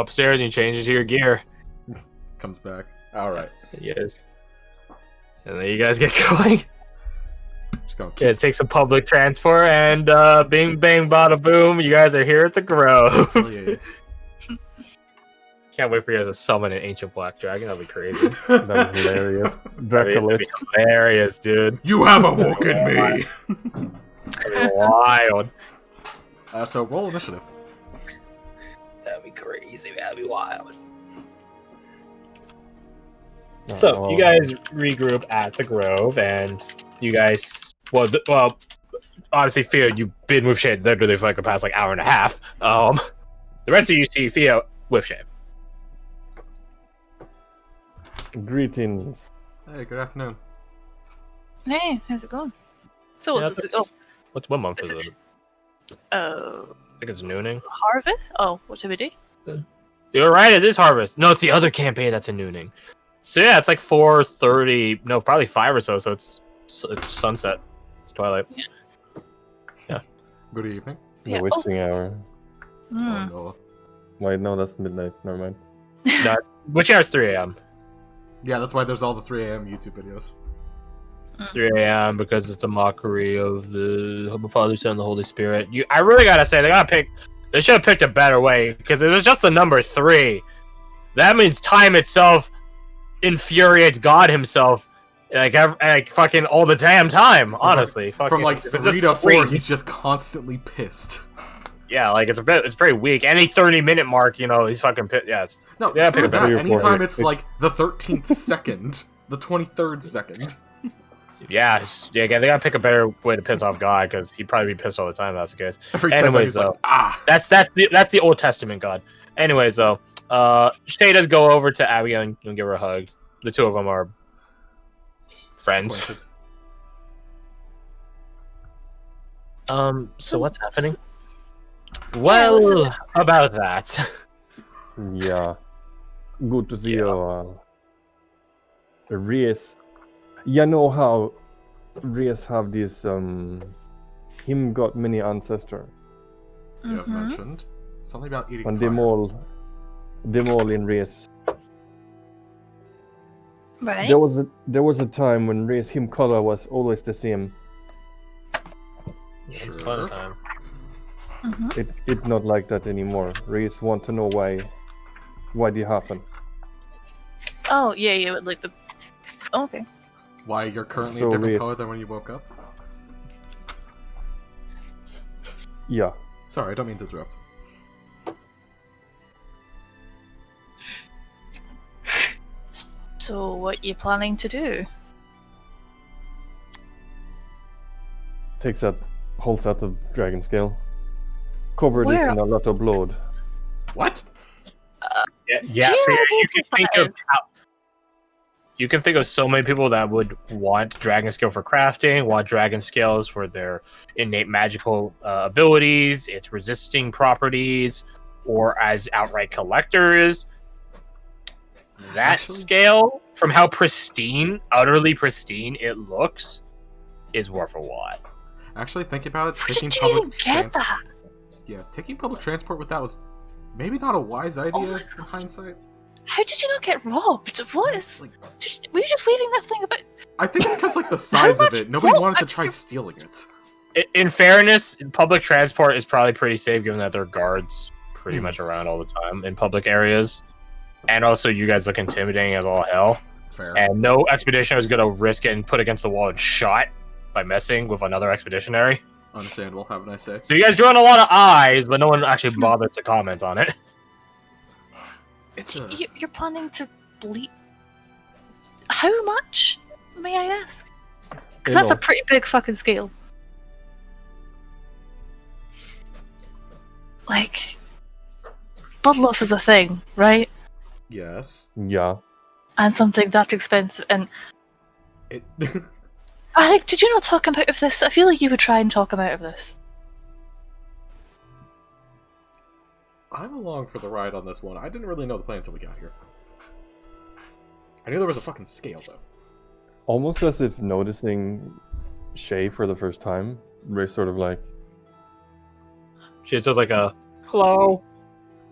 upstairs and you change into your gear. Comes back. Alright. Yes. And then you guys get going. Just gonna Yeah, take some public transport and bing bang bada boom, you guys are here at the Grove. Oh, yeah. Can't wait for you guys to summon an ancient black dragon. That'd be crazy. That'd be hilarious. That'd be hilarious, dude. You have awoken me! That'd be wild. So roll initiative. That'd be crazy. That'd be wild. So you guys regroup at the Grove, and you guys, well, obviously, Theo, you've been with Shade literally for like the past like hour and a half. The rest of you see Theo with Shade. Greetings. Hey, good afternoon. Hey, how's it going? So what's this? Oh, What month is it? I think it's nooning. harvest? Oh, what time of day? You're right, it is harvest. No, it's the other campaign that's in nooning. So yeah, it's like 4:30. No, probably 5 or so. So it's sunset. It's twilight. Yeah. Good evening. The Yeah. witching hour. Hmm. Oh, no. Wait, no, that's midnight. Never mind. Which hour is 3 a.m.? Yeah, that's why there's all the 3 a.m. YouTube videos. 3 a.m. because it's a mockery of the Father, Son, and the Holy Spirit. I really gotta say, they should have picked a better way, because it was just the number 3. That means time itself infuriates God himself, like fucking all the damn time, honestly. From like 3 to 4, he's just constantly pissed. Yeah, like it's very weak. Any 30-minute mark, he's fucking pissed. Yeah, No, Yeah, screw pick a that. better Anytime for it. it's like the 13th second, the 23rd second. yeah, they gotta pick a better way to piss off God, because he'd probably be pissed all the time if that's the case. Every 10 Anyways, seconds, he's like, That's the Old Testament God. Anyways, though, Shay does go over to Abigail and give her a hug. The two of them are friends. So what's happening? Well, this is- about that. Yeah. Good to see you. Reese. You know how Reese have this, him got many ancestors. You have mentioned something about eating And fire. them all in Reese. Right. There was a time when Reese, him color was always the same. It's fun time. It not like that anymore. Reese want to know why did it happen. Oh, yeah, like the... Oh, okay. Why you're currently So a different Reese. color than when you woke up? Yeah. Sorry, I don't mean to interrupt. So what you planning to do? Takes that whole set of dragon scale. Cover this Where? in a lot of blood. What? Yeah. Do you know You can who think this of you can think of so many people that would want dragon scale for crafting, want dragon scales for their innate magical abilities, its resisting properties, or as outright collectors. That Actually- scale, from how utterly pristine it looks, is worth a lot. Actually, thinking about it, How taking did you even public get that? Yeah, taking public transport with that was maybe not a wise idea my in hindsight. How did you not get robbed? What is... Like, Were you just waving that thing about... I think it's because like the size of much it. Nobody rope? wanted to try stealing it. In fairness, public transport is probably pretty safe, given that there are guards pretty much around all the time in public areas. And also, you guys look intimidating as all hell. Fair. And no expeditioner is going to risk getting put against the wall and shot by messing with another expeditionary. Understandable. Have a nice day. So you guys drawing a lot of eyes, but no one actually bothered to comment on it. It's a... You're planning to bleed... How much, may I ask? Because that's a pretty big fucking scale. Like... Blood loss is a thing, right? Yes. Yeah. And something that expensive, and... It... Alec, did you not talk him out of this? I feel like you would try and talk him out of this. I'm along for the ride on this one. I didn't really know the plan until we got here. I knew there was a fucking scale, though. Almost as if noticing Shay for the first time. Ray's sort of like, She just does like a hello.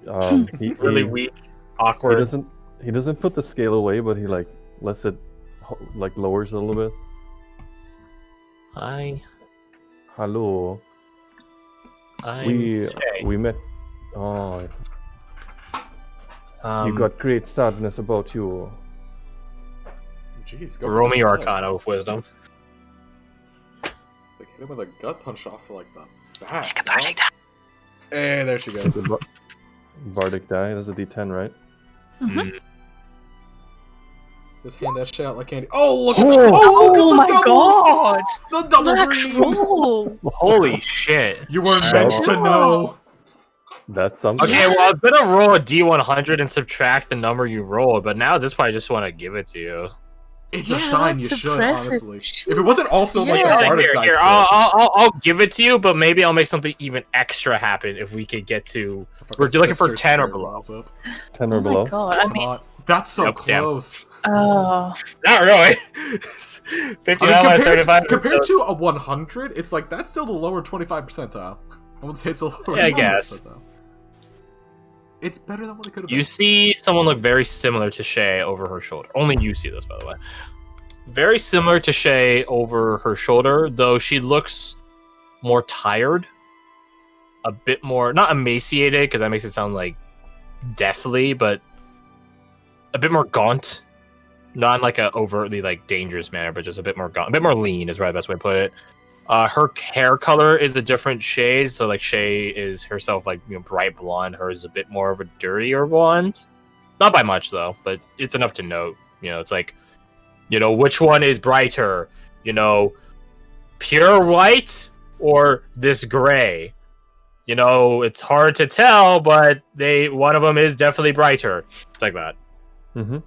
Really weak, awkward. He doesn't put the scale away, but he like lets it like lowers a little bit. Hi. Hello. We met. Oh, you got great sadness about you. Jeez, roll me your Arcana with wisdom. Like, hit him with a gut punch off to like the back. Take a bardic die. Hey, there she goes. Bardic die. That's a D10, right? Mm-hmm. Just hand that shit out like candy. Oh, look at Oh the my doubles! god! The double Max green! roll! Holy shit! You were meant to know. That's something. Okay, well, I was gonna roll a D100 and subtract the number you rolled, but now at this point, I just want to give it to you. It's Yeah, a sign you that's should, impressive. honestly. If it wasn't also like a Yeah. bardic die Here, crit, I'll give it to you, but maybe I'll make something even extra happen if we could get to. We're looking for sister's 10 or spirit below. rolls up. 10 or Oh my below. god, I Come mean, on. That's so Nope, damn. close. oh. Not really. 59 minus 35. compared to a 100, it's like that's still the lower 25 percentile. I would say it's a lower Yeah, I 25 guess. percentile. It's better than what it could have You been. see someone look very similar to Shay over her shoulder. Only you see this, by the way. Very similar to Shay over her shoulder, though she looks more tired. A bit more, not emaciated, because that makes it sound like deathly, but a bit more gaunt. Not in like a overtly like dangerous manner, but just a bit more gaunt, a bit more lean is probably the best way to put it. Her hair color is a different shade, so like Shay is herself like bright blonde. Hers is a bit more of a dirtier blonde, not by much though, but it's enough to note. It's like, which one is brighter? Pure white or this gray? It's hard to tell, but one of them is definitely brighter. It's like that. Mm-hmm.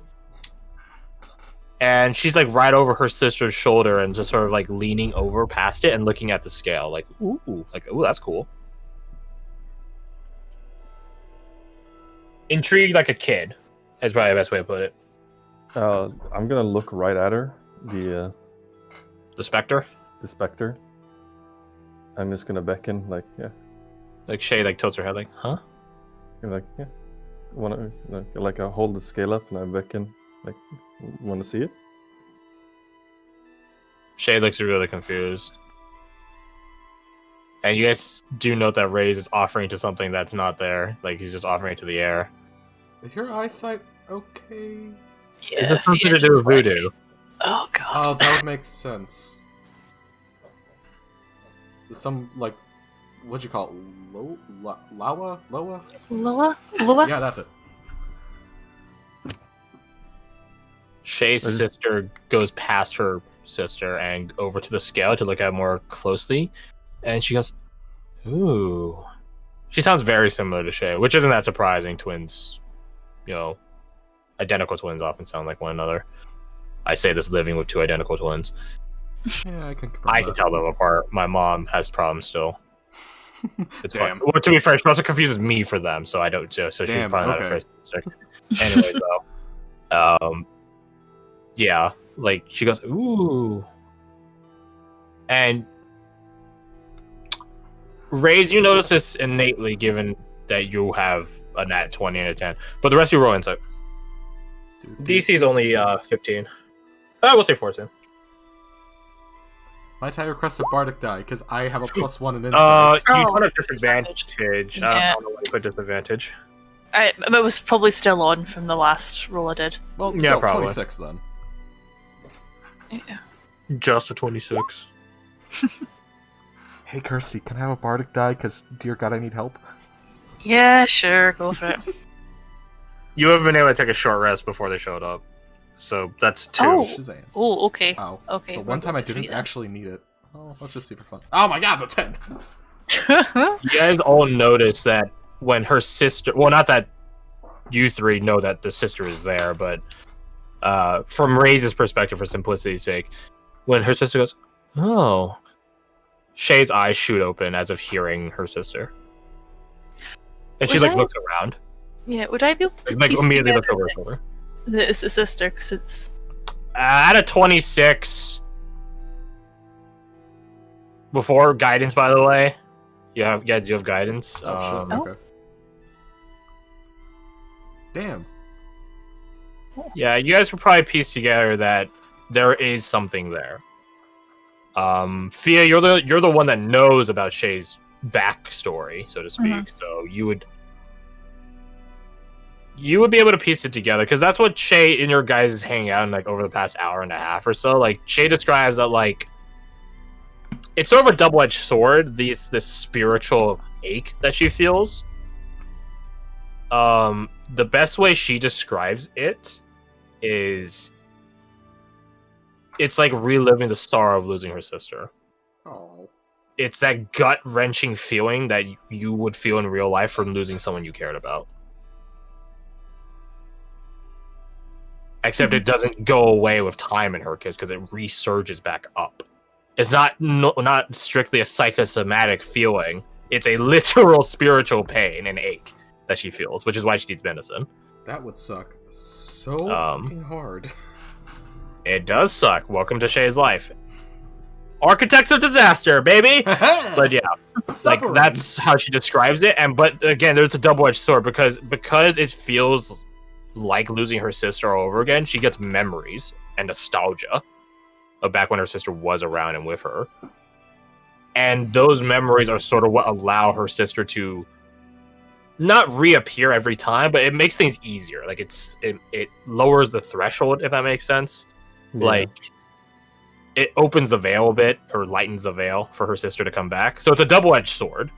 And she's like right over her sister's shoulder and just sort of like leaning over past it and looking at the scale like, ooh, that's cool. Intrigued like a kid is probably the best way to put it. I'm gonna look right at her, the Spectre? the specter. I'm just gonna beckon, like, yeah. Like Shay like tilts her head like, huh? I'm like, yeah. I hold the scale up and I beckon, like, want to see it? Shay looks really confused. And you guys do note that Ray's is offering to something that's not there. Like, he's just offering it to the air. Is your eyesight okay? Yeah, Is this something to do Fiona's with like- voodoo? Oh god. Oh, that would make sense. Some, like, what'd you call it? Loa? Loa? Loa? Yeah, that's it. Shay's sister goes past her sister and over to the scale to look at it more closely. And she goes, ooh. She sounds very similar to Shay, which isn't that surprising. Twins, identical twins often sound like one another. I say this living with two identical twins. Yeah, I can confirm I that. can tell them apart. My mom has problems still. It's Damn. fine. Well, to be fair, she also confuses me for them, so I don't. So she's Damn, probably not okay. a first sister. Anyway, though, yeah, like she goes, ooh, and Raze, you notice this innately, given that you have a nat 20 and a 10, but the rest of you roll insight. DC is only 15. I will say 14. Might I request a bardic die, because I have a +1 in insights. You Oh, don't have disadvantage. I Yeah. don't know why you put disadvantage. Alright, it was probably still on from the last roll I did. Well, yeah, still, probably. 26 then. Yeah. Just a 26. Hey, Kirsty, can I have a bardic die? Because, dear God, I need help. Yeah, sure, go for it. You have been able to take a short rest before they showed up. So that's 2. Oh. Shazam. Oh, okay. Ow. Okay. The we're one time I up to didn't 3 then. actually need it. Oh, let's just see for fun. Oh my God, the 10! You guys all notice that when her sister... Well, not that you three know that the sister is there, but from Ray's perspective, for simplicity's sake, when her sister goes, oh... Shay's eyes shoot open as if hearing her sister. And she Was like I- looks around. Yeah, would I be able to Like piece immediately together looks over her shoulder. that it's a sister, because it's... At a 26. Before guidance, by the way. You have guidance. Oh, shit, Oh. okay. Damn. Yeah, you guys would probably piece together that there is something there. Fia, you're the one that knows about Shay's backstory, so to speak. So you would be able to piece it together because that's what Shay and your guys is hanging out in like over the past hour and a half or so. Like Shay describes that like it's sort of a double-edged sword. This spiritual ache that she feels. The best way she describes it is it's like reliving the sorrow of losing her sister. Oh. It's that gut-wrenching feeling that you would feel in real life from losing someone you cared about. Except it doesn't go away with time in her case because it resurges back up. It's not strictly a psychosomatic feeling. It's a literal spiritual pain and ache that she feels, which is why she needs medicine. That would suck so fucking hard. It does suck. Welcome to Shay's life. Architects of disaster, baby! But yeah, like that's how she describes it. But again, there's a double-edged sword because it feels like losing her sister all over again. She gets memories and nostalgia of back when her sister was around and with her. And those memories are sort of what allow her sister to not reappear every time, but it makes things easier. Like it lowers the threshold, if that makes sense. Yeah. Like it opens the veil a bit or lightens the veil for her sister to come back. So it's a double-edged sword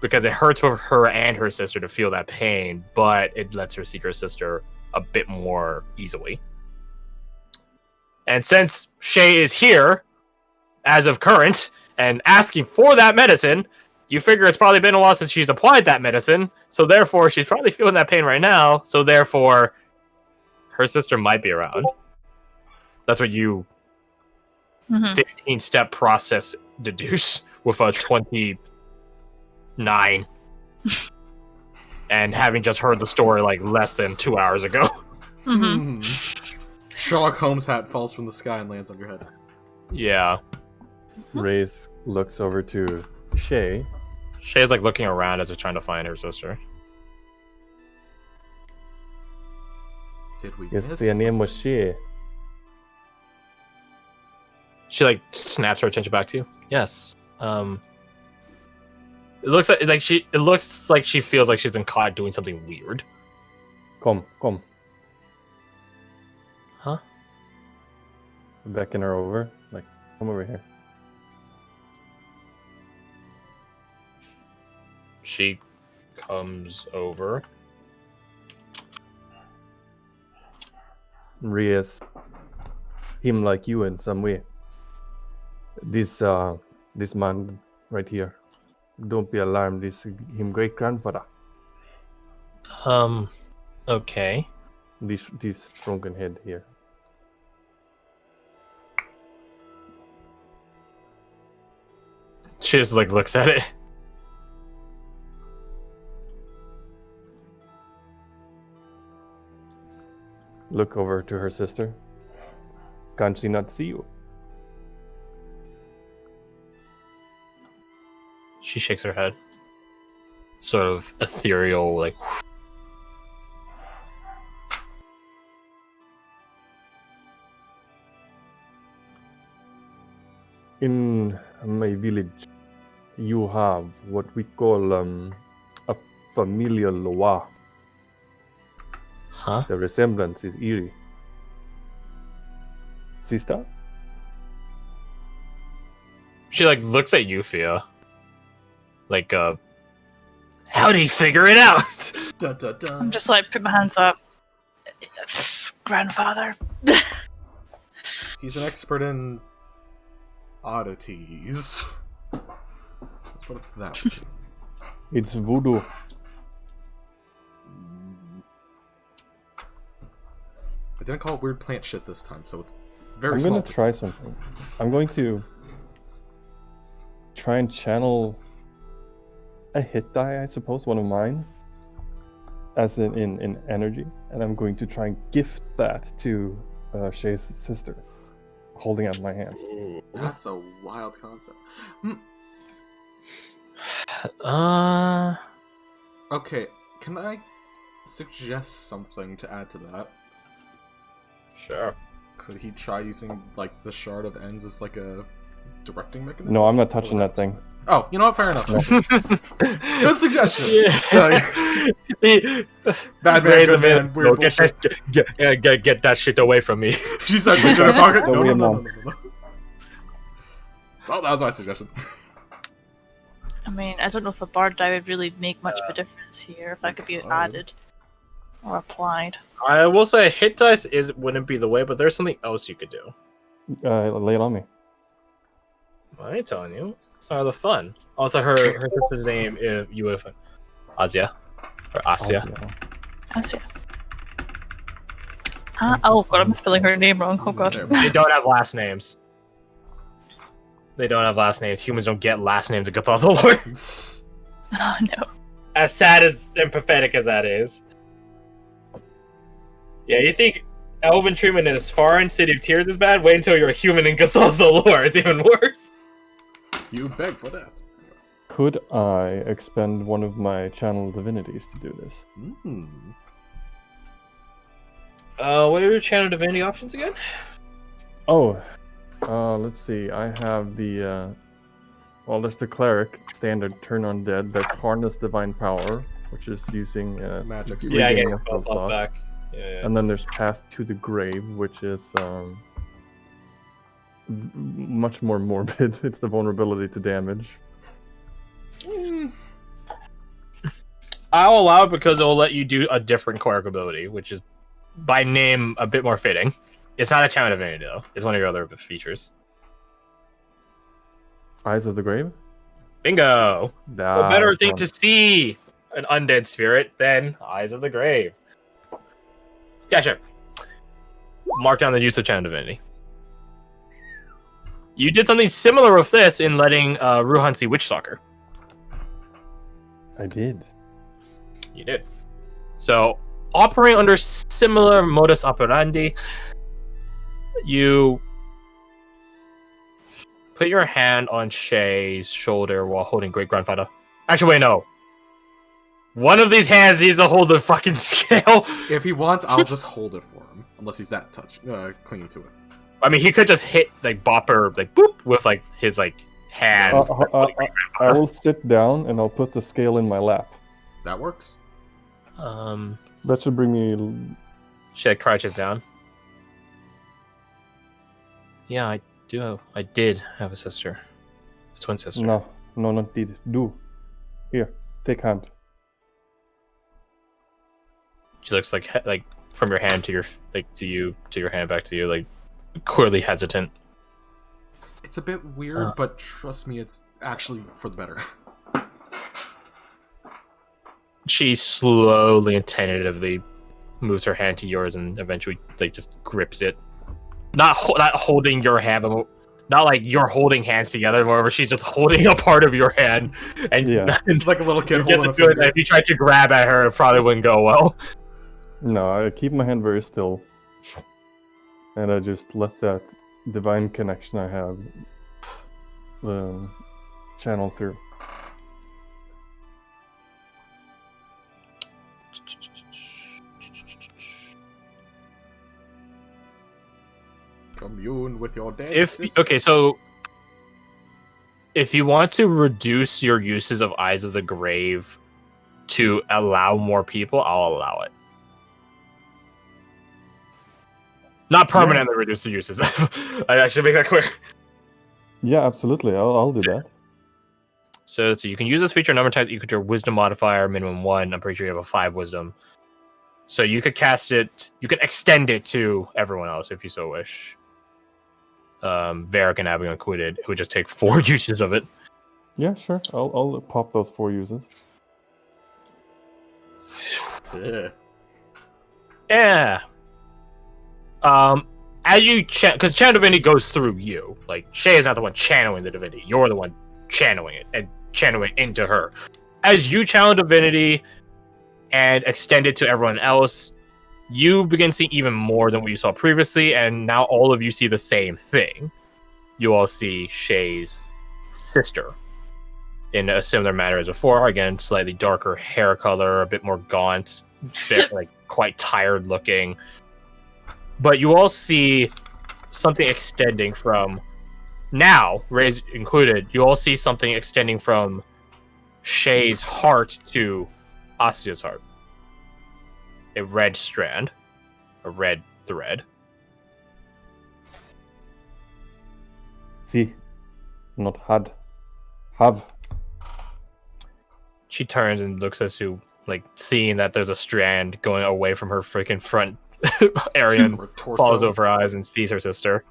because it hurts for her and her sister to feel that pain, but it lets her see her sister a bit more easily. And since Shay is here as of current and asking for that medicine, you figure it's probably been a while since she's applied that medicine, so therefore she's probably feeling that pain right now, so therefore her sister might be around. That's what you 15-step process deduce with a 29. And having just heard the story like less than 2 hours ago. Sherlock Holmes hat falls from the sky and lands on your head. Yeah. Reyes looks over to Shay. Shay's like looking around as if trying to find her sister. Did we Yes, miss? their name was Shay. She like snaps her attention back to you. Yes. It looks like she feels like she's been caught doing something weird. Come. Huh? Beckon her over. Like, come over here. She comes over. Reyes, him like you in some way. This man right here. Don't be alarmed. This him great grandfather. Okay. This shrunken head here. She just like looks at it. Look over to her sister. Can she not see you? She shakes her head. Sort of ethereal, like. In my village, you have what we call a familial law. Huh? The resemblance is eerie. Sister? She like looks at you, Fia. Like, how did he figure it out? Dun, dun, dun. I'm just like, put my hands up. Grandfather. He's an expert in oddities. Let's put it that way. It's voodoo. I didn't call it weird plant shit this time, so it's very I'm small. gonna try something. I'm going to try and channel a hit die, I suppose, one of mine, as in energy, and I'm going to try and gift that to Shay's sister, holding out my hand. That's a wild concept. Okay, can I suggest something to add to that. Sure. Could he try using, like, the Shard of Ends as, like, a directing mechanism? No, I'm not touching that thing. Oh, you know what? Fair enough. Good suggestion. Yeah. So, bad man, good man, weird bullshit. Get that shit away from me. She said, "Reach in her pocket." No, No, we no, no, are no, no, no. Well, that was my suggestion. I mean, I don't know if a bard die would really make much of a difference here, if that could be added or applied. I will say hit dice wouldn't be the way, but there's something else you could do. Lay it on me. I ain't telling you. It's part of the fun. Also, her sister's name is Asia. Or Asia. Asia. Oh god, I'm spelling her name wrong. Oh god. They don't have last names. They don't have last names. Humans don't get last names in Garth-Mod the Lord. Oh no. As sad and pathetic as that is. Yeah, you think elven treatment in as far in City of Tears is bad? Wait until you're a human in Garth-Mod the Lord. It's even worse. You beg for death. Could I expend one of my channel divinities to do this? What are your channel divinity options again? Oh, let's see. I have the well, there's the cleric standard turn on dead. That's harness divine power, which is using Magic. regaining Yeah, I get a your spell slots slot. back. Yeah. And then there's path to the grave, which is much more morbid. It's the vulnerability to damage. I'll allow it because it'll let you do a different cleric ability, which is by name a bit more fitting. It's not a channel divinity though. It's one of your other features. Eyes of the grave? Bingo! A better thing to That's see an undead spirit than Eyes of the Grave. Yeah, sure. Mark down the use of channel divinity. You did something similar with this in letting Ruhan see Witchstalker. I did. You did. So, operating under similar modus operandi, you put your hand on Shay's shoulder while holding Great Grandfather. Actually, wait, no. One of these hands needs to hold the fucking scale. If he wants, I'll just hold it for him. Unless he's that clinging to it. I mean, he could just hit, like, Bopper, like, boop, with, like, his, like, hands. I will sit down and I'll put the scale in my lap. That works. That should bring me. Shed crouches down. Yeah, I did have a sister. A twin sister. No, not did. Do. Here, take hand. She looks like from your hand to your to your hand back to you, like clearly hesitant. It's a bit weird, but trust me, it's actually for the better. She slowly and tentatively moves her hand to yours and eventually like just grips it. Not holding your hand, but not like you're holding hands together. Moreover, she's just holding a part of your hand, and Yeah. It's like a little kid you get holding to a feel it, finger. if you tried to grab at her, it probably wouldn't go well. No, I keep my hand very still. And I just let that divine connection I have channel through. Commune with your dead If sister. okay, so if you want to reduce your uses of Eyes of the Grave to allow more people, I'll allow it. Not permanently reduce the uses. I should make that clear. Yeah, absolutely. I'll do that. So you can use this feature a number of times equal to your wisdom modifier, minimum 1. I'm pretty sure you have a 5 wisdom. So you could cast it, you could extend it to everyone else if you so wish. Varric and Abigail included, it would just take 4 uses of it. Yeah, sure. I'll pop those 4 uses. Ugh. Yeah. As you because channel divinity goes through you. Like Shay is not the one channeling the divinity. You're the one channeling it and channeling it into her. As you channel divinity and extend it to everyone else, you begin seeing even more than what you saw previously, and now all of you see the same thing. You all see Shay's sister in a similar manner as before. Again, slightly darker hair color, a bit more gaunt, like quite tired looking. But you all see something extending from now, Ray's included. You all see something extending from Shay's heart to Asia's heart. A red strand, a red thread. See, not had, have. She turns and looks at you, like seeing that there's a strand going away from her freaking front area, and follows over her eyes and sees her sister.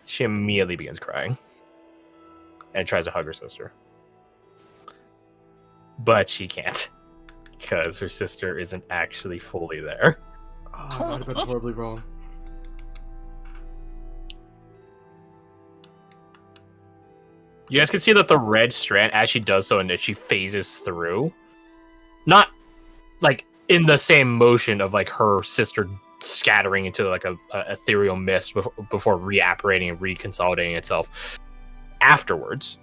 She immediately begins crying and tries to hug her sister. But she can't, because her sister isn't actually fully there. Oh, I might have been horribly wrong. You guys can see that the red strand, as she does so, and she phases through. Not like in the same motion of like her sister scattering into like a ethereal mist before reapparating and reconsolidating itself. Afterwards,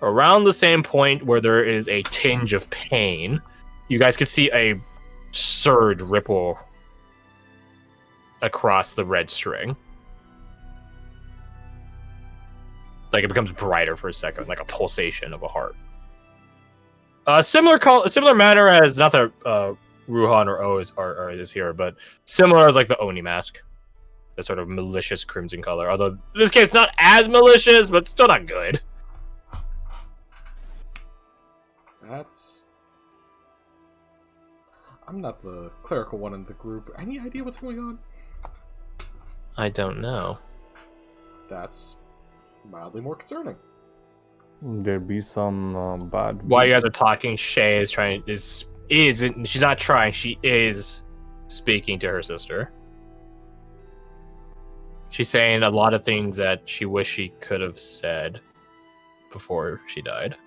around the same point where there is a tinge of pain, you guys can see a surge ripple across the red string. Like it becomes brighter for a second, like a pulsation of a heart. Similar manner as not that Ruhan or O is here, but similar as like the Oni mask, that sort of malicious crimson color. Although in this case, not as malicious, but still not good. I'm not the clerical one in the group. Any idea what's going on? I don't know. That's mildly more concerning. There be some bad. While you guys are talking, Shay is trying she's not trying, she is speaking to her sister. She's saying a lot of things that she wished she could have said before she died.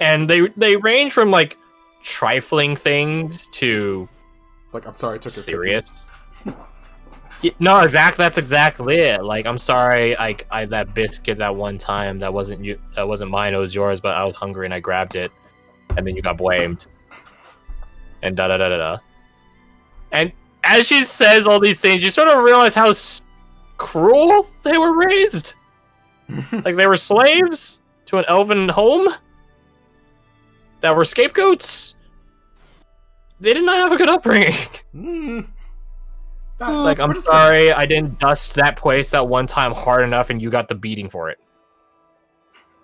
And they range from like trifling things to like, I'm sorry I took serious. No, exactly. That's exactly it. Like, I'm sorry, I that biscuit that one time that wasn't mine. It was yours, but I was hungry and I grabbed it, and then you got blamed. And da da da da da. And as she says all these things, you sort of realize how cruel they were raised. Like they were slaves to an elven home that were scapegoats. They did not have a good upbringing. That's like, I'm sorry, I didn't dust that place that one time hard enough, and you got the beating for it.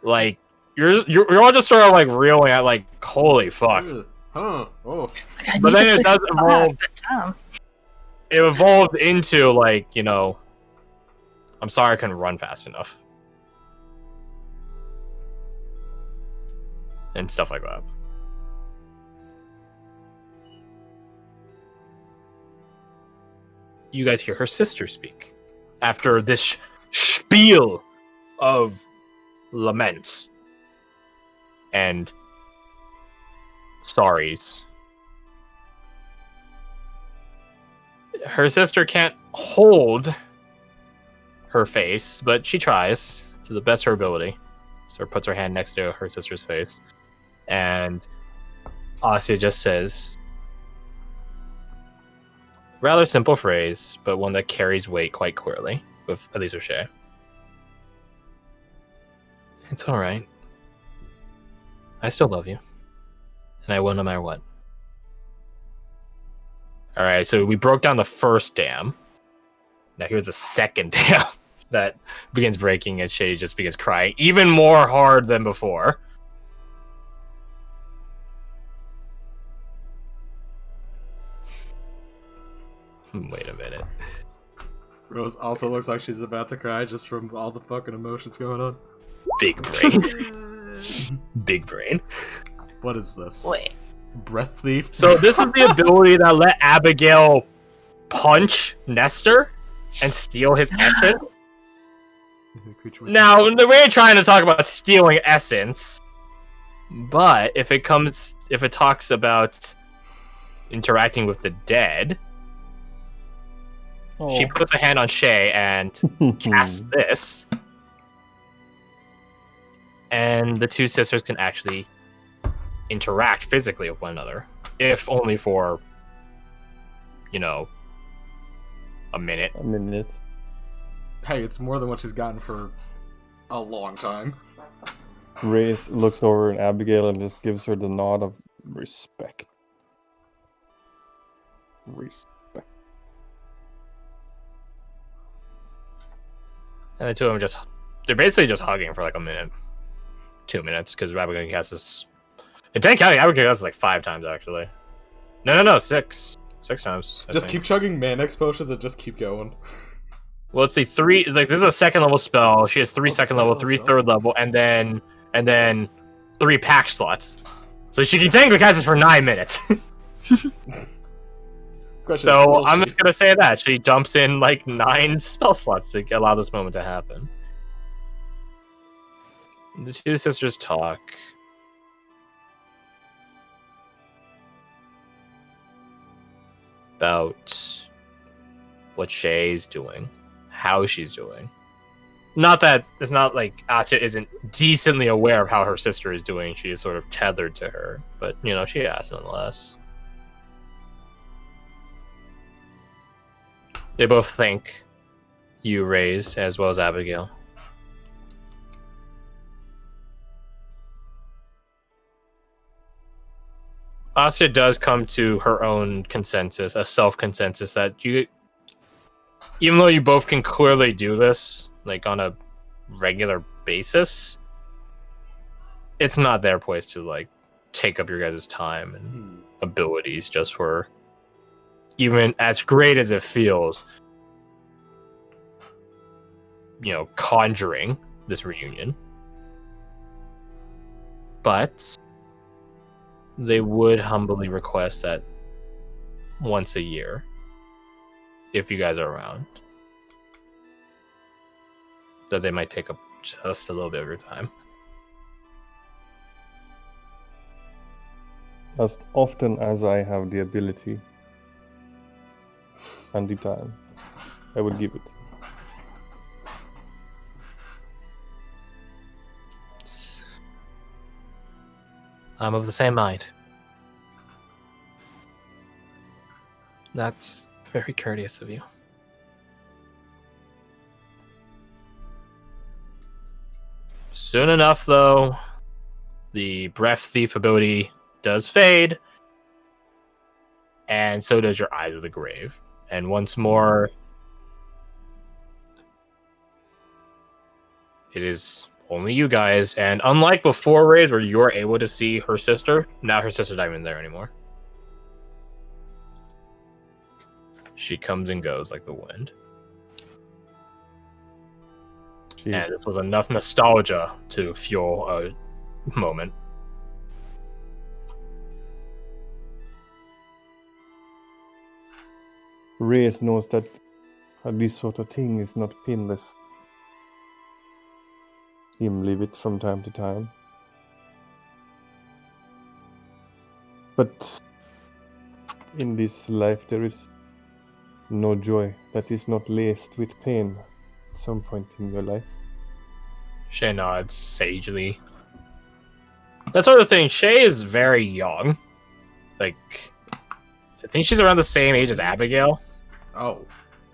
Like, you're all just sort of like reeling at like, holy fuck. Oh. Like, but then it does evolve. It evolved into like, you know, I'm sorry I couldn't run fast enough, and stuff like that. You guys hear her sister speak after this spiel of laments and sorries. Her sister can't hold her face, but she tries to the best of her ability. So puts her hand next to her sister's face, and Asia just says, rather simple phrase, but one that carries weight quite clearly, with at least with Shay. It's alright. I still love you. And I will no matter what. Alright, so we broke down the first dam. Now here's the second dam that begins breaking, and Shay just begins crying even more hard than before. Wait a minute. Rose also looks like she's about to cry just from all the fucking emotions going on. Big brain. Big brain. What is this? Wait. Breath thief? So this is the ability that let Abigail punch Nestor and steal his essence. Now, we ain't trying to talk about stealing essence, but if it talks about interacting with the dead, she puts a hand on Shay and casts this. and the two sisters can actually interact physically with one another, if only for, a minute. A minute. Hey, it's more than what she's gotten for a long time. Reyes looks over at Abigail and just gives her the nod of respect. Respect. And the two of them they're basically just hugging for like a minute, 2 minutes, because Abigail has this. In 10 counting, Abigail has like 5 times actually. No, 6. 6 times. I Just think. keep chugging Manex potions and just keep going. Well, let's see, 3. Like this is a second level spell. She has 3 Oh, second level, 3 spell. third level, and then 3 pack slots. So she can technically cast this for 9 minutes. So I'm just gonna say that she dumps in like 9 spell slots to allow this moment to happen. The two sisters talk. About what Shay's doing, how she's doing. Not that it's not like Atya isn't decently aware of how her sister is doing. She is sort of tethered to her, but she asks nonetheless. They both thank you, Reyes, as well as Abigail. Asya does come to her own consensus, a self-consensus that even though you both can clearly do this, like on a regular basis, it's not their place to like take up your guys' time and abilities just for, even as great as it feels, conjuring this reunion. But they would humbly request that once a year, if you guys are around, that they might take up just a little bit of your time. As often as I have the ability and the time, I will give it. I'm of the same mind. That's very courteous of you. Soon enough, though, the breath thief ability does fade, and so does your Eyes of the Grave. And once more, it is only you guys, and unlike before, Rays, where you're able to see her sister, now her sister's not even there anymore. She comes and goes like the wind. And this was enough nostalgia to fuel a moment. Reyes knows that this sort of thing is not painless. Him leave it from time to time. But in this life there is no joy that is not laced with pain at some point in your life. Shay nods sagely. That sort of thing. Shay is very young. Like, I think she's around the same age as Abigail. Oh.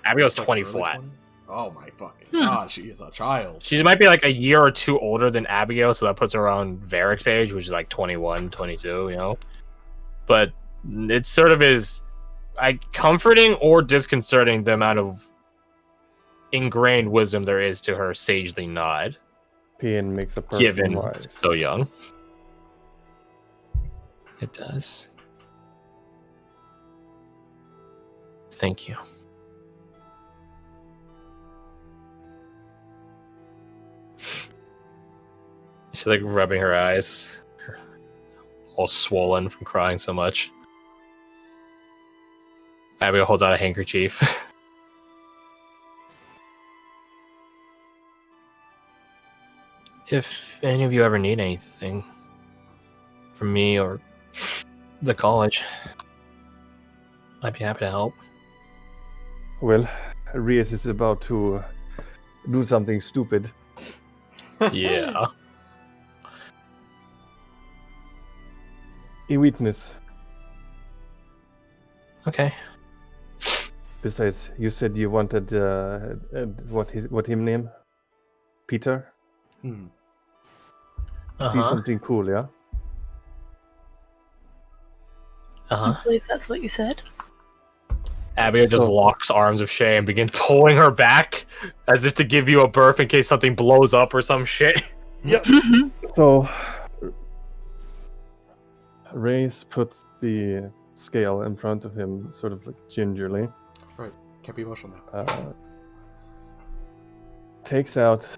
Abigail's Like 20 early flat. 20? Oh my fucking god, she is a child. She might be like a year or two older than Abigail, so that puts her around Varric's age, which is like 21, 22, But it sort of is comforting or disconcerting the amount of ingrained wisdom there is to her sagely nod. Pain makes a person Given wise. so young. It does. Thank you. She's like rubbing her eyes, all swollen from crying so much. Abigail holds out a handkerchief. If any of you ever need anything from me or the college, I'd be happy to help. Well, Reyes is about to do something stupid. Yeah. a witness. Okay. Besides, you said you wanted what him name? Peter? Hmm. See something cool, yeah? I believe that's what you said. Abigail just So- locks arms with Shay and begins pulling her back as if to give you a berth in case something blows up or some shit. Yep. So, Reyes puts the scale in front of him, sort of like gingerly. Right. Can't be emotional now. Takes out